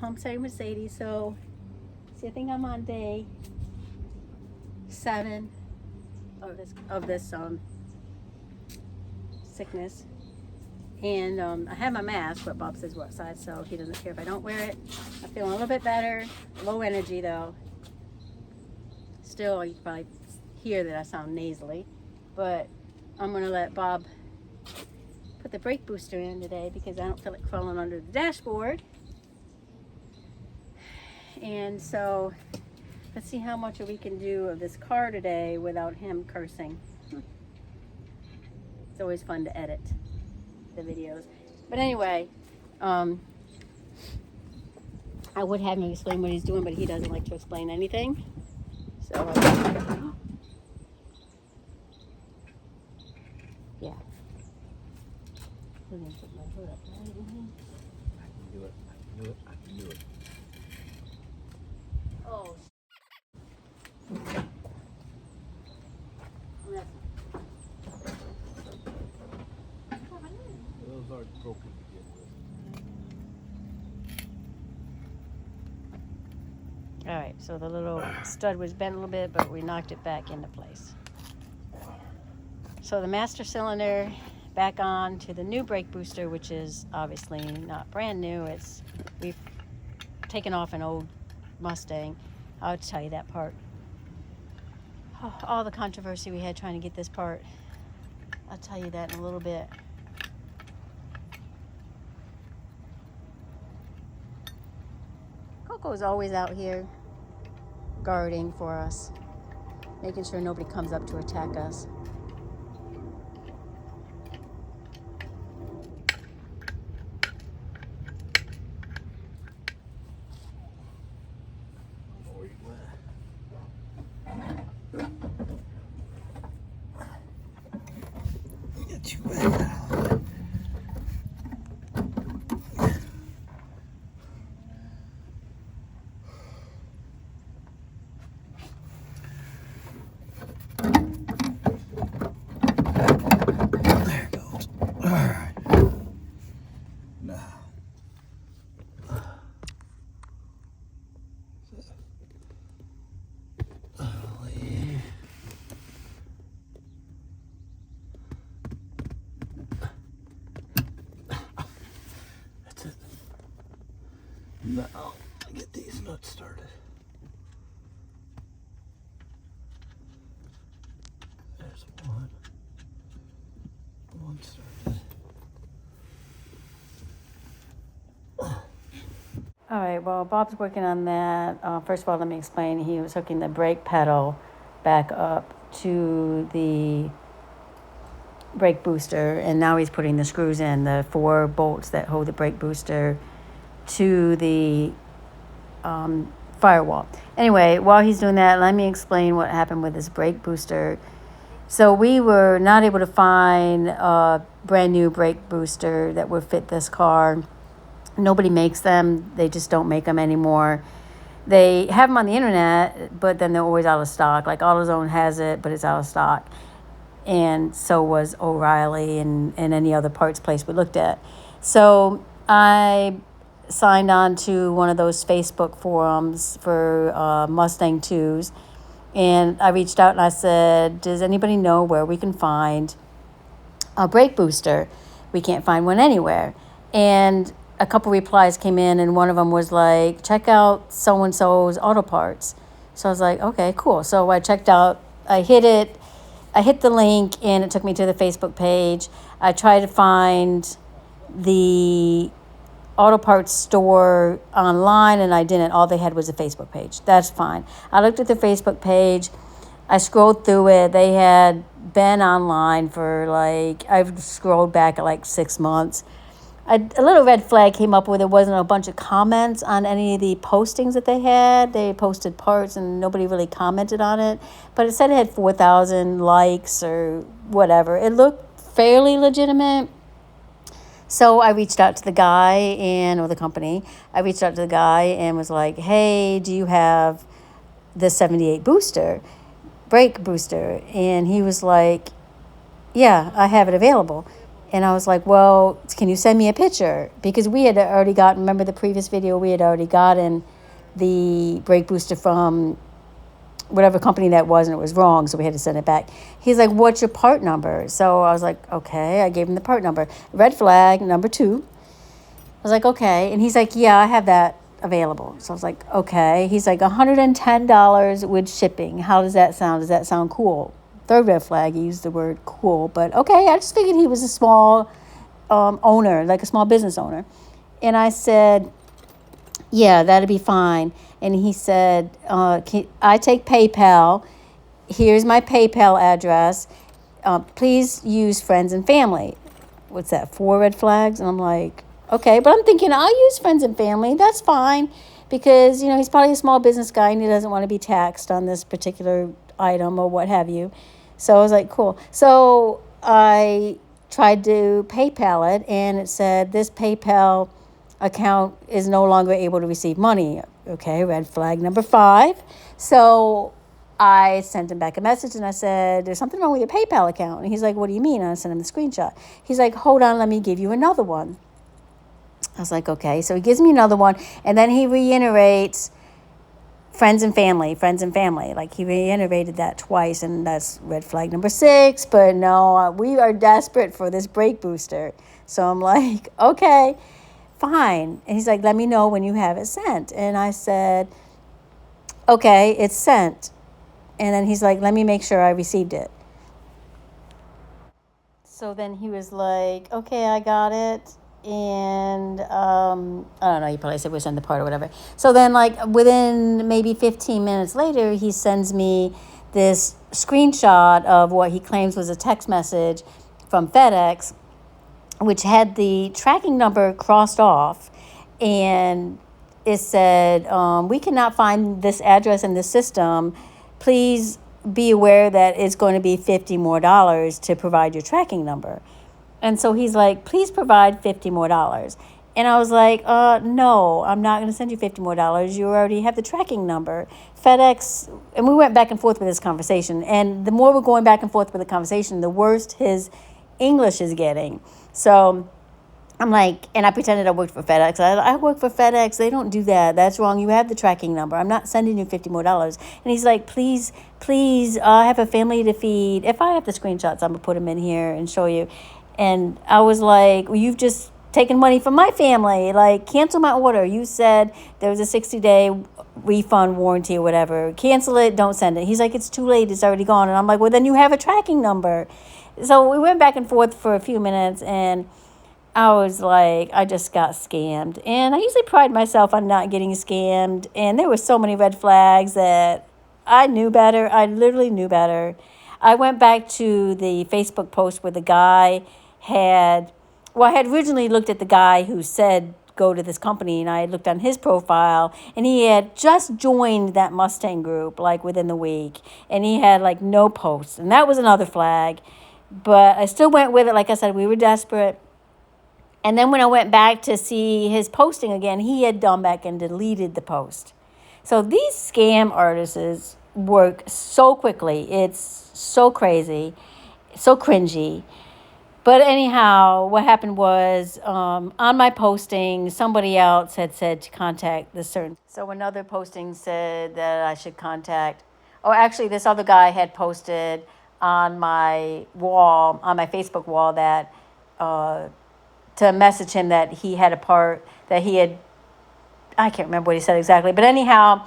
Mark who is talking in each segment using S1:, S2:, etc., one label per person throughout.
S1: home setting Mercedes. So, see, I think I'm on day 7 of this sickness. And I have my mask, but Bob says we're outside, so he doesn't care if I don't wear it. I'm feeling a little bit better. Low energy though. Still, you can probably hear that I sound nasally, but I'm gonna let Bob put the brake booster in today because I don't feel like crawling under the dashboard. And so let's see how much we can do of this car today without him cursing. It's always fun to edit the videos. But anyway, I would have him explain what he's doing, but he doesn't like to explain anything. So yeah. I'm gonna put my hood up right in here.
S2: I can do it. I can do it. I can do it.
S1: Oh.
S2: Those aren't broken to begin with.
S1: All right, so the little stud was bent a little bit, but we knocked it back into place. So the master cylinder back on to the new brake booster, which is obviously not brand new. We've taken off an old Mustang. I'll tell you that part. Oh, all the controversy we had trying to get this part. I'll tell you that in a little bit. Coco's always out here guarding for us, making sure nobody comes up to attack us.
S2: Get you back out. There it goes. All right. Now. That's it. Now, get these nuts started. There's one. One started.
S1: All right, well, Bob's working on that. First of all, let me explain. He was hooking the brake pedal back up to the brake booster, and now he's putting the screws in, the 4 bolts that hold the brake booster to the firewall. Anyway, while he's doing that, let me explain what happened with this brake booster. So we were not able to find a brand new brake booster that would fit this car. Nobody makes them. They just don't make them anymore. They have them on the internet, but then they're always out of stock. Like AutoZone has it, but it's out of stock. And so was O'Reilly and any other parts place we looked at. So I signed on to one of those Facebook forums for Mustang IIs. And I reached out and I said, does anybody know where we can find a brake booster? We can't find one anywhere. And a couple replies came in, and one of them was like, check out so-and-so's auto parts. So I was like, okay, cool. So I checked out, I hit the link, and it took me to the Facebook page. I tried to find the auto parts store online, and I didn't. All they had was a Facebook page. That's fine. I looked at the Facebook page. I scrolled through it. They had been online for I've scrolled back at 6 months. A little red flag came up where there wasn't a bunch of comments on any of the postings that they had. They posted parts and nobody really commented on it. But it said it had 4,000 likes or whatever. It looked fairly legitimate. So I reached out to the guy or the company. I reached out to the guy and was like, hey, do you have the 78 brake booster? And he was like, yeah, I have it available. And I was like, well, can you send me a picture? Because we had already gotten, remember the previous video, we had already gotten the brake booster from whatever company that was, and it was wrong, so we had to send it back. He's like, what's your part number? So I was like, okay. I gave him the part number. Red flag, number 2. I was like, okay. And he's like, yeah, I have that available. So I was like, okay. He's like, $110 with shipping. How does that sound? Does that sound cool? Third red flag, he used the word cool. But okay, I just figured he was a small owner, like a small business owner. And I said, yeah, that'd be fine. And he said, I take PayPal. Here's my PayPal address. Please use friends and family. What's that, 4 red flags? And I'm like, okay. But I'm thinking, I'll use friends and family. That's fine. Because, he's probably a small business guy and he doesn't want to be taxed on this particular item or what have you. So I was like, cool. So I tried to PayPal it, and it said, this PayPal account is no longer able to receive money. Okay, red flag number 5. So I sent him back a message and I said, there's something wrong with your PayPal account. And he's like, what do you mean? And I sent him the screenshot. He's like, hold on, let me give you another one. I was like, okay. So he gives me another one, and then he reiterates friends and family. Like, he reiterated that twice, and that's red flag number 6. But no, we are desperate for this brake booster. So I'm like, okay, fine. And he's like, let me know when you have it sent. And I said, okay, it's sent. And then he's like, let me make sure I received it. So then he was like, okay, I got it. And I don't know, he probably said we'll send the part or whatever. So then, like, within maybe 15 minutes later, he sends me this screenshot of what he claims was a text message from FedEx, which had the tracking number crossed off, and it said, we cannot find this address in the system. Please be aware that it's going to be $50 more to provide your tracking number. And so he's like, please provide $50 more. And I was like, no, I'm not going to send you $50 more. You already have the tracking number. FedEx, and we went back and forth with this conversation. And the more we're going back and forth with the conversation, the worse his English is getting. So I'm like, and I pretended I worked for FedEx. I work for FedEx. They don't do that. That's wrong. You have the tracking number. I'm not sending you $50 more. And he's like, please, I have a family to feed. If I have the screenshots, I'm going to put them in here and show you. And I was like, well, you've just taken money from my family. Like, cancel my order. You said there was a 60-day refund warranty or whatever. Cancel it. Don't send it. He's like, it's too late. It's already gone. And I'm like, well, then you have a tracking number. So we went back and forth for a few minutes, and I was like, I just got scammed. And I usually pride myself on not getting scammed. And there were so many red flags that I knew better. I literally knew better. I went back to the Facebook post where the guy I had originally looked at the guy who said go to this company, and I looked on his profile, and he had just joined that Mustang group, like, within the week, and he had, like, no posts, and that was another flag. But I still went with it. Like I said, we were desperate. And then when I went back to see his posting again, he had gone back and deleted the post. So these scam artists work so quickly. It's so crazy, so cringy. But anyhow, what happened was, on my posting, somebody else had said to contact this certain. So another posting said that I should contact. Oh, actually, this other guy had posted on my wall, on my Facebook wall, that to message him that he had a part that he had. I can't remember what he said exactly, but anyhow,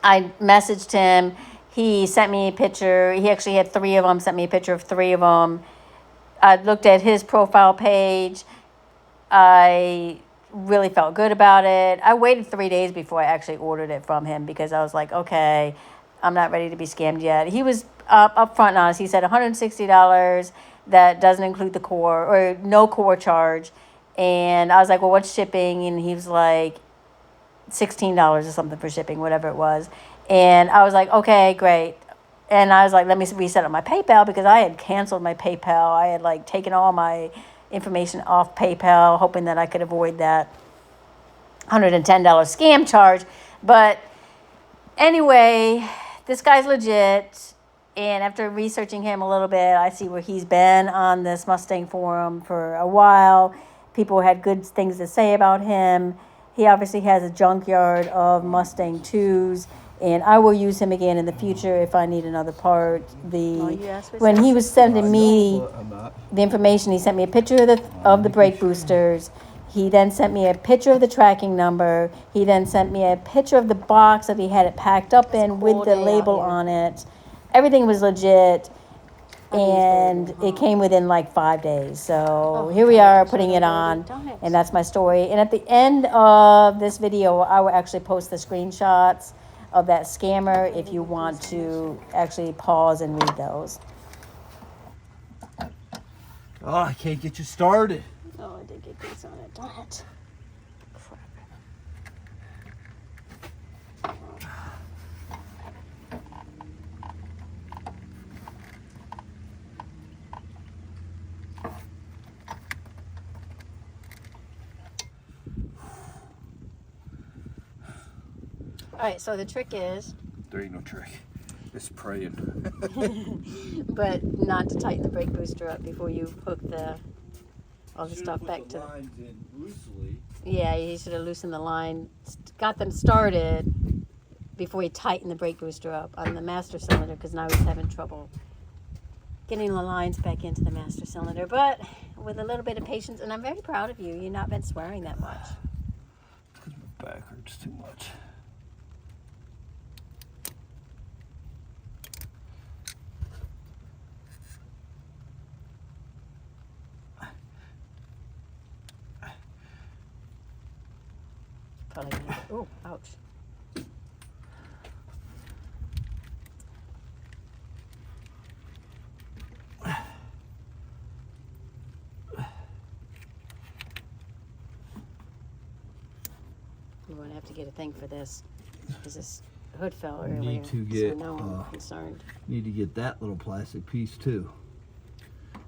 S1: I messaged him. He sent me a picture. He actually had 3 of them. Sent me a picture of 3 of them. I looked at his profile page. I really felt good about it. I waited 3 days before I actually ordered it from him, because I was like, okay, I'm not ready to be scammed yet. He was upfront and honest. He said $160. That doesn't include the core, or no core charge. And I was like, well, what's shipping? And he was like, $16 or something for shipping, whatever it was. And I was like, okay, great. And I was like, let me reset up my PayPal, because I had canceled my PayPal. I had, like, taken all my information off PayPal, hoping that I could avoid that $110 scam charge. But anyway, this guy's legit. And after researching him a little bit, I see where he's been on this Mustang forum for a while. People had good things to say about him. He obviously has a junkyard of Mustang IIs, and I will use him again in the future if I need another part. When he was sending me the information, he sent me a picture of the brake boosters. He then sent me a picture of the tracking number. He then sent me a picture of the box that he had it packed up in with the label on it. Everything was legit, and it came within like 5 days. So here we are putting it on, and that's my story. And at the end of this video, I will actually post the screenshots of that scammer if you want to actually pause and read those.
S2: Oh, I can't get you started.
S1: Oh, I did get grease on it. Darn it. All right, so the trick is,
S2: There ain't no trick. It's praying.
S1: but not to tighten the brake booster up before you hook all the stuff back to.
S2: Lines in loosely.
S1: Yeah, you should have loosened the line, got them started before you tighten the brake booster up on the master cylinder, because now he's having trouble getting the lines back into the master cylinder. But with a little bit of patience, and I'm very proud of you. You've not been swearing that much.
S2: Because my back hurts too much.
S1: Probably gonna, oh, ouch. We're going to have to get a thing for this, because this hood fell earlier.
S2: Need to get,
S1: so now I'm concerned.
S2: Need to get that little plastic piece too.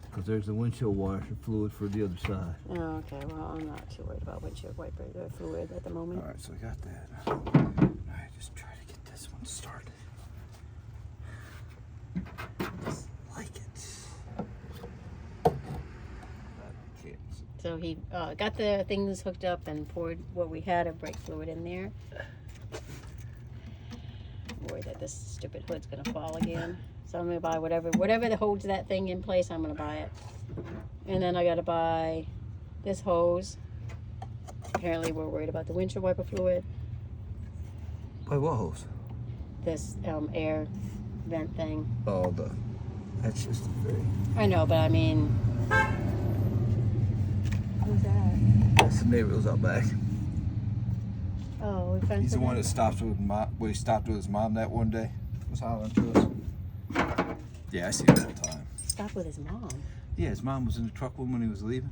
S2: Because there's the windshield washer fluid for the other side.
S1: Oh, okay. Well, I'm not too worried about windshield wiper fluid at the moment.
S2: Alright, so I got that. Alright, just try to get this one started. Just like it. I can't.
S1: So he got the things hooked up and poured what we had of brake fluid in there. I'm worried that this stupid hood's gonna fall again. So I'm gonna buy whatever that holds that thing in place. I'm gonna buy it, and then I gotta buy this hose. Apparently, we're worried about the windshield wiper fluid.
S2: By what hose?
S1: This air vent thing.
S2: Oh, that's just a thing.
S1: I know, but I mean, who's that?
S2: That's the neighbor that was out back.
S1: Oh, we found.
S2: He's the one that stopped with he stopped with his mom that one day. Was hollering to us. Yeah, I see him all the time.
S1: Stop with his mom.
S2: Yeah, his mom was in the truck with him when he was leaving.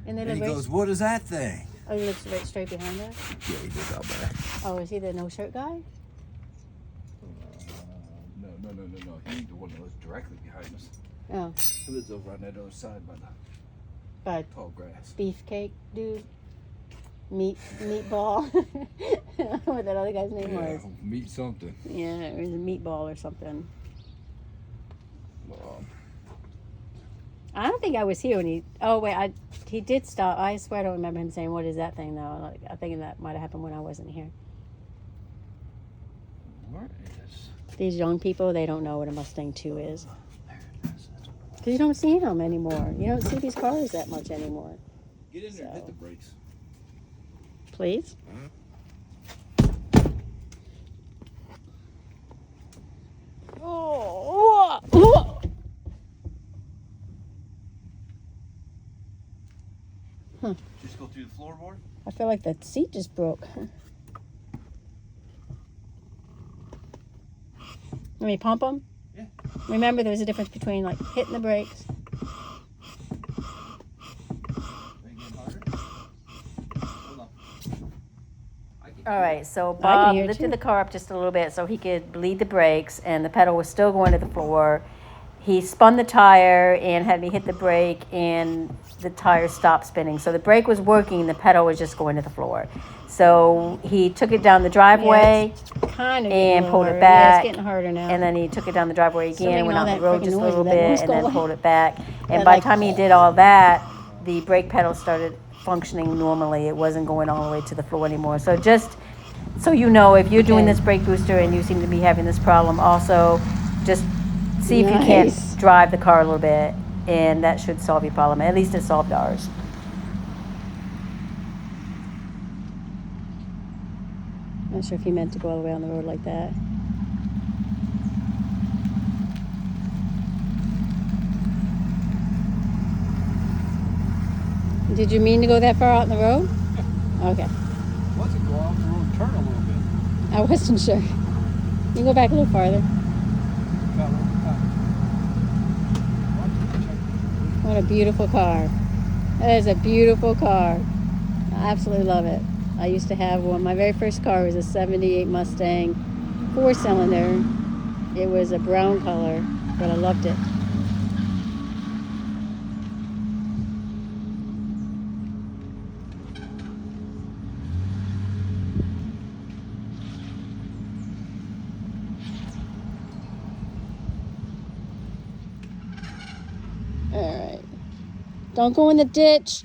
S1: And then
S2: And he goes, "What is that thing?"
S1: Oh, he lives right straight behind us.
S2: Yeah, he lives out back.
S1: Oh, is he the no shirt guy?
S2: No. He's the one that was directly behind us.
S1: Oh,
S2: He lives over on that other side by the
S1: by
S2: tall grass.
S1: beefcake dude, meatball. I don't know what that other guy's name was.
S2: Meat something.
S1: Yeah, it was a meatball or something. I don't think I was here when he. Oh wait, he did stop. I swear I don't remember him saying, "What is that thing?" Though, like I think that might have happened when I wasn't here.
S2: Where is?
S1: These young people, they don't know what a Mustang II is. Because you don't see them anymore. You don't see these cars that much anymore.
S2: Get in there and hit the brakes.
S1: Please. Oh. Huh.
S2: Just go through the floorboard?
S1: I feel like the seat just broke. Let me pump them?
S2: Yeah.
S1: Remember, there's a difference between like hitting the brakes. All right, so Bob lifted the car up just a little bit so he could bleed the brakes, and the pedal was still going to the floor. he spun the tire and had me hit the brake, and the tire stopped spinning. So the brake was working, the pedal was just going to the floor. So he took it down the driveway
S3: Kind of
S1: and pulled it
S3: Yeah,
S1: back.
S3: it's getting harder now.
S1: And then he took it down the driveway again,
S3: making
S1: went
S3: all
S1: out the
S3: that
S1: road
S3: freaking
S1: just a
S3: noise
S1: little
S3: with that
S1: bit,
S3: moose
S1: and then
S3: going.
S1: pulled it back. And
S3: Yeah,
S1: by
S3: like-
S1: the time he did all that, the brake pedal started functioning normally. It wasn't going all the way to the floor anymore. So just so you know, if you're doing
S3: Okay.
S1: this brake booster and you seem to be having this problem, also just see if you can't
S3: Nice.
S1: drive the car a little bit, and that should solve your problem. At least it solved ours.
S3: Not sure if he meant to go all the way on the road like that. Did you mean to go that far out in the road? Okay.
S2: Wasn't go off the road, turn a little bit.
S3: I wasn't sure. You can go back a little farther.
S2: Got a little time.
S3: What a beautiful car. That is a beautiful car. I absolutely love it. I used to have one. My very first car was a 78 Mustang 4-cylinder. It was a brown color, but I loved it. All right. Don't go in the ditch.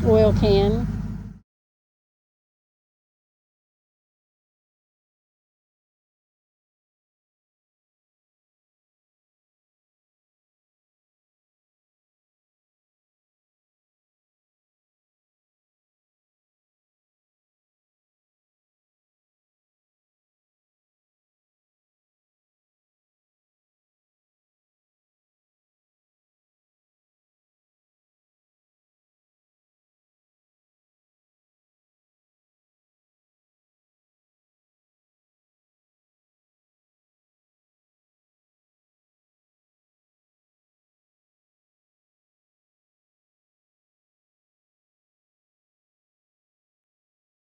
S3: Oil can.